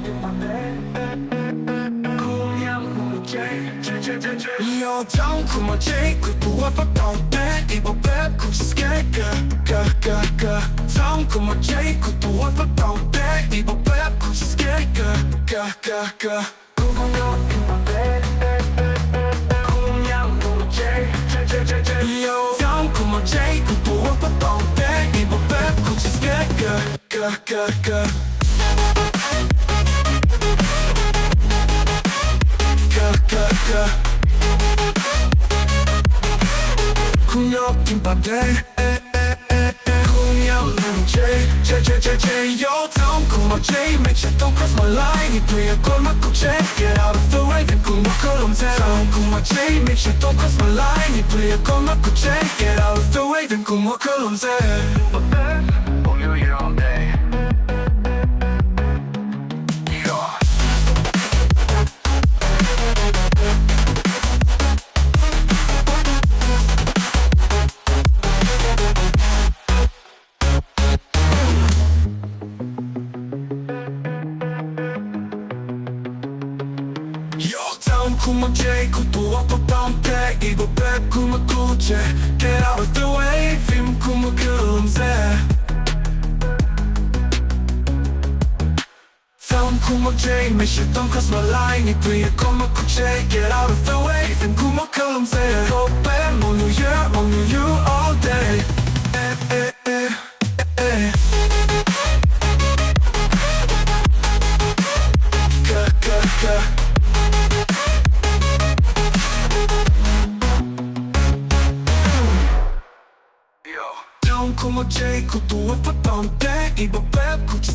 Yo, don't come on, Jake, quick, what for don't bet, evil bet, could you scared, don't come on, Jake, quick, what for don't bet, evil bet, could you scared, Yo, don't come on, Jake, quick, what for don't bet, evil bet, could you scared, 궁역 김밥대 궁역 J Yo don't call my J Make sure don't cross my line 이 play call my J Get out of the way then 궁역 columns Don't call my J Make sure don't cross my line 이 play call my J Get out of the way then 궁역 columns Only you all day Down, come on, Jay, 또 아파 밤새 이거 백 꿈을 꾸제 Get out of the way, film 꿈을 그음새 Down, come on, Jay, make sure don't cross my line 이 뒤에 꿈을 꾸제 Get out of the way, film 꿈을 그음새 Go back, on you all day Don't come on, Jay, 또 아파 밤새 이거 백 굳이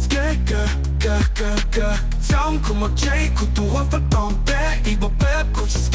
Don't come on, Jay, 또 아파 밤새 이거 백 굳이